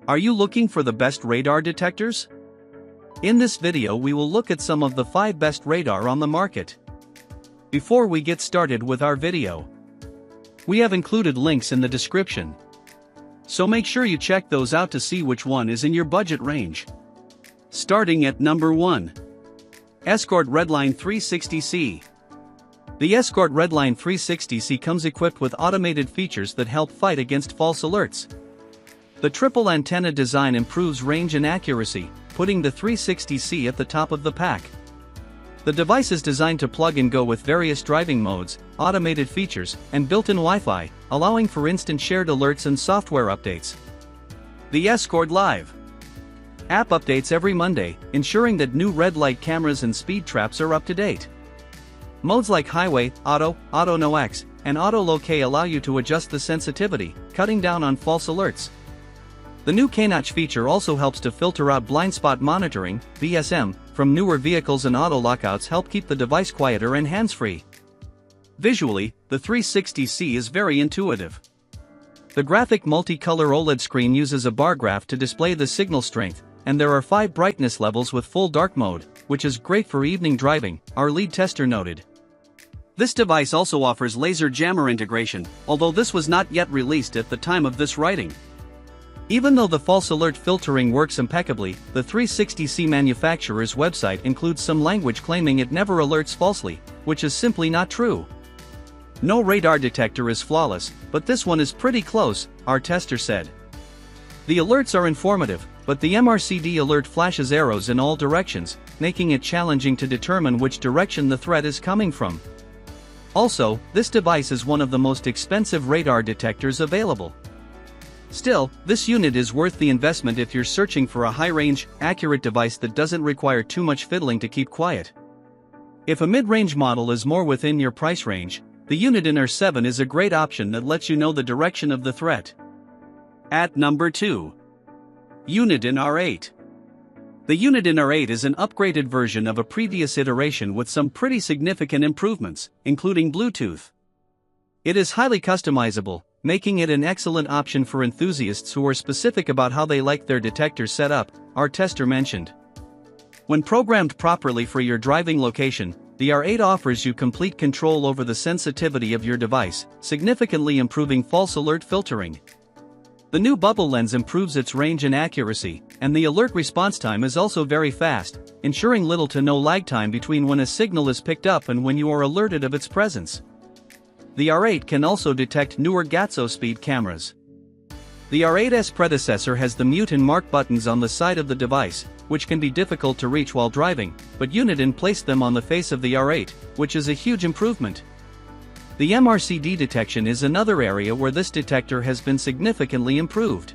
Are you looking for the best radar detectors? In this video we will look at some of the 5 best radar on the market. Before we get started with our video, we have included links in the description, so make sure you check those out to see which one is in your budget range. Starting at number 1. Escort Redline 360C. The Escort Redline 360C comes equipped with automated features that help fight against false alerts. The triple antenna design improves range and accuracy, putting the 360C at the top of the pack. The device is designed to plug and go with various driving modes, automated features, and built-in Wi-Fi, allowing for instant shared alerts and software updates. The Escort Live app updates every Monday, ensuring that new red light cameras and speed traps are up to date. Modes like Highway, Auto, Auto No X, and Auto Locate allow you to adjust the sensitivity, cutting down on false alerts. The new K-Notch feature also helps to filter out blind spot monitoring, BSM, from newer vehicles, and auto lockouts help keep the device quieter and hands-free. Visually, the 360C is very intuitive. The graphic multicolor OLED screen uses a bar graph to display the signal strength, and there are 5 brightness levels with full dark mode, which is great for evening driving, our lead tester noted. This device also offers laser jammer integration, although this was not yet released at the time of this writing. Even though the false alert filtering works impeccably, the 360C manufacturer's website includes some language claiming it never alerts falsely, which is simply not true. No radar detector is flawless, but this one is pretty close, our tester said. The alerts are informative, but the MRCD alert flashes arrows in all directions, making it challenging to determine which direction the threat is coming from. Also, this device is one of the most expensive radar detectors available. Still, this unit is worth the investment if you're searching for a high-range, accurate device that doesn't require too much fiddling to keep quiet. If a mid-range model is more within your price range, the Uniden R7 is a great option that lets you know the direction of the threat. At number 2. Uniden R8. The Uniden R8 is an upgraded version of a previous iteration with some pretty significant improvements, including Bluetooth. It is highly customizable, making it an excellent option for enthusiasts who are specific about how they like their detectors set up, our tester mentioned. When programmed properly for your driving location, the R8 offers you complete control over the sensitivity of your device, significantly improving false alert filtering. The new bubble lens improves its range and accuracy, and the alert response time is also very fast, ensuring little to no lag time between when a signal is picked up and when you are alerted of its presence. The R8 can also detect newer GATSO speed cameras. The R8's predecessor has the mute and mark buttons on the side of the device, which can be difficult to reach while driving, but Uniden placed them on the face of the R8, which is a huge improvement. The MRCD detection is another area where this detector has been significantly improved.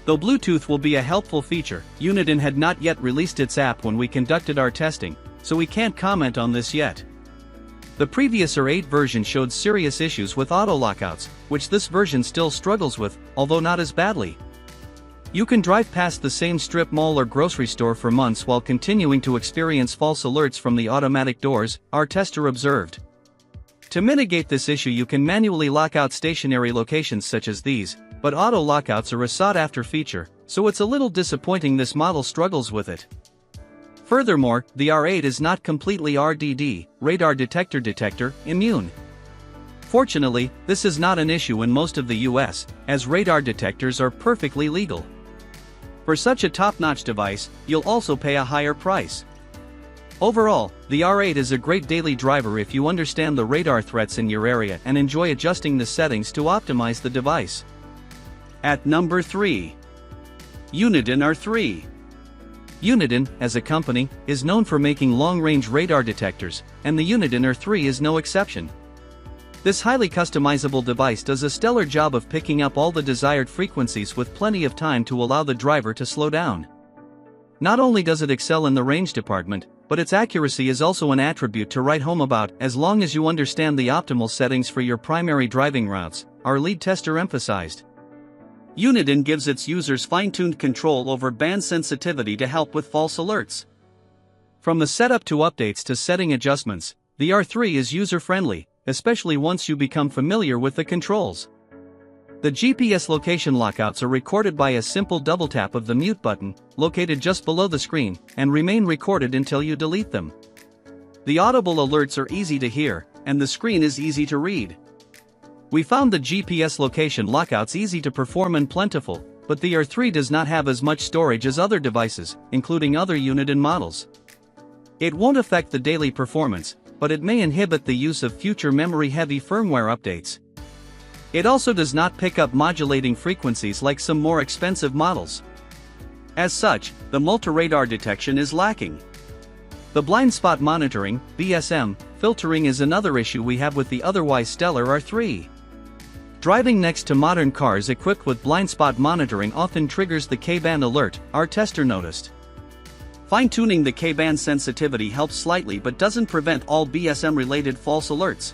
Though Bluetooth will be a helpful feature, Uniden had not yet released its app when we conducted our testing, so we can't comment on this yet. The previous R8 version showed serious issues with auto lockouts, which this version still struggles with, although not as badly. You can drive past the same strip mall or grocery store for months while continuing to experience false alerts from the automatic doors, our tester observed. To mitigate this issue, you can manually lock out stationary locations such as these, but auto lockouts are a sought-after feature, so it's a little disappointing this model struggles with it. Furthermore, the R8 is not completely RDD, radar detector, immune. Fortunately, this is not an issue in most of the US, as radar detectors are perfectly legal. For such a top-notch device, you'll also pay a higher price. Overall, the R8 is a great daily driver if you understand the radar threats in your area and enjoy adjusting the settings to optimize the device. At number 3. Uniden R3. Uniden, as a company, is known for making long-range radar detectors, and the Uniden R3 is no exception. This highly customizable device does a stellar job of picking up all the desired frequencies with plenty of time to allow the driver to slow down. Not only does it excel in the range department, but its accuracy is also an attribute to write home about as long as you understand the optimal settings for your primary driving routes, our lead tester emphasized. Uniden gives its users fine-tuned control over band sensitivity to help with false alerts. From the setup to updates to setting adjustments, the R3 is user-friendly, especially once you become familiar with the controls. The GPS location lockouts are recorded by a simple double tap of the mute button, located just below the screen, and remain recorded until you delete them. The audible alerts are easy to hear, and the screen is easy to read. We found the GPS location lockouts easy to perform and plentiful, but the R3 does not have as much storage as other devices, including other Uniden models. It won't affect the daily performance, but it may inhibit the use of future memory-heavy firmware updates. It also does not pick up modulating frequencies like some more expensive models. As such, the multi-radar detection is lacking. The blind spot monitoring, BSM, filtering is another issue we have with the otherwise stellar R3. Driving next to modern cars equipped with blind spot monitoring often triggers the K-band alert, our tester noticed. Fine-tuning the K-band sensitivity helps slightly but doesn't prevent all BSM-related false alerts.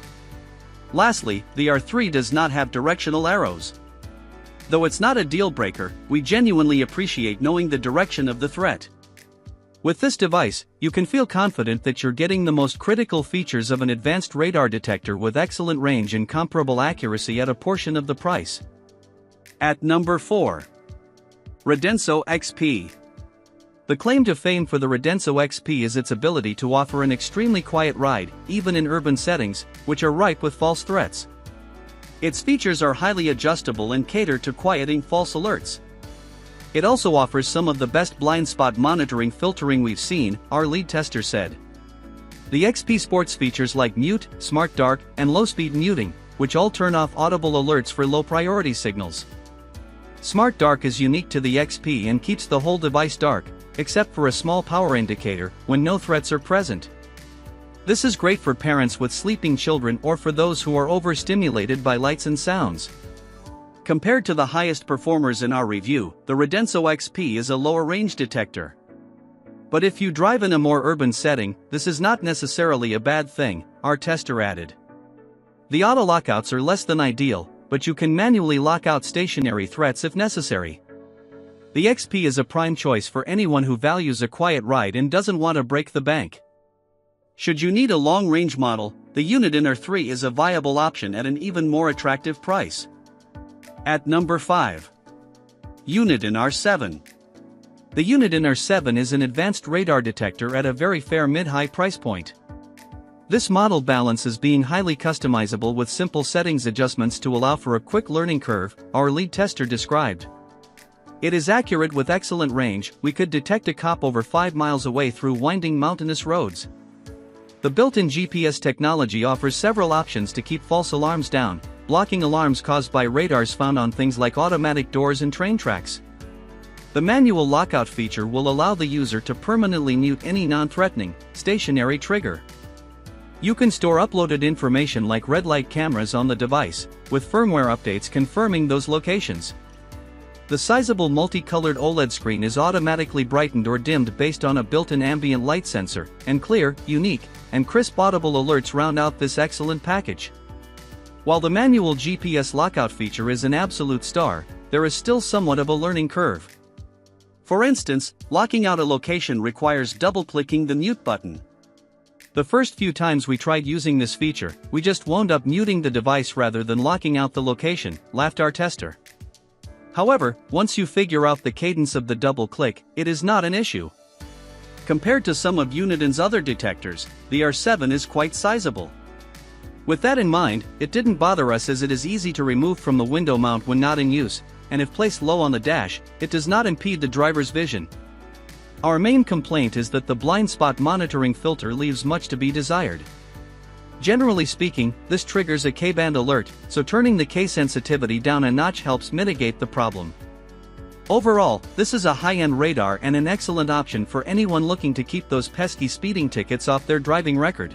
Lastly, the R3 does not have directional arrows. Though it's not a deal-breaker, we genuinely appreciate knowing the direction of the threat. With this device, you can feel confident that you're getting the most critical features of an advanced radar detector with excellent range and comparable accuracy at a portion of the price. At number 4. Radenso XP. The claim to fame for the Radenso XP is its ability to offer an extremely quiet ride, even in urban settings, which are ripe with false threats. Its features are highly adjustable and cater to quieting false alerts. It also offers some of the best blind spot monitoring filtering we've seen, our lead tester said. The XP sports features like mute, smart dark, and low-speed muting, which all turn off audible alerts for low-priority signals. Smart dark is unique to the XP and keeps the whole device dark, except for a small power indicator, when no threats are present. This is great for parents with sleeping children or for those who are overstimulated by lights and sounds. Compared to the highest performers in our review, the Radenso XP is a lower range detector. But if you drive in a more urban setting, this is not necessarily a bad thing, our tester added. The auto lockouts are less than ideal, but you can manually lock out stationary threats if necessary. The XP is a prime choice for anyone who values a quiet ride and doesn't want to break the bank. Should you need a long-range model, the Uniden R3 is a viable option at an even more attractive price. At number 5. Uniden R7. The Uniden R7 is an advanced radar detector at a very fair mid-high price point. This model balances being highly customizable with simple settings adjustments to allow for a quick learning curve, our lead tester described. It is accurate with excellent range. We could detect a cop over 5 miles away through winding mountainous roads. The built-in GPS technology offers several options to keep false alarms down, blocking alarms caused by radars found on things like automatic doors and train tracks. The manual lockout feature will allow the user to permanently mute any non-threatening, stationary trigger. You can store uploaded information like red light cameras on the device, with firmware updates confirming those locations. The sizable multicolored OLED screen is automatically brightened or dimmed based on a built-in ambient light sensor, and clear, unique, and crisp audible alerts round out this excellent package. While the manual GPS lockout feature is an absolute star, there is still somewhat of a learning curve. For instance, locking out a location requires double-clicking the mute button. The first few times we tried using this feature, we just wound up muting the device rather than locking out the location, laughed our tester. However, once you figure out the cadence of the double click, it is not an issue. Compared to some of Uniden's other detectors, the R7 is quite sizable. With that in mind, it didn't bother us as it is easy to remove from the window mount when not in use, and if placed low on the dash, it does not impede the driver's vision. Our main complaint is that the blind spot monitoring filter leaves much to be desired. Generally speaking, this triggers a K-band alert, so turning the K sensitivity down a notch helps mitigate the problem. Overall, this is a high-end radar and an excellent option for anyone looking to keep those pesky speeding tickets off their driving record.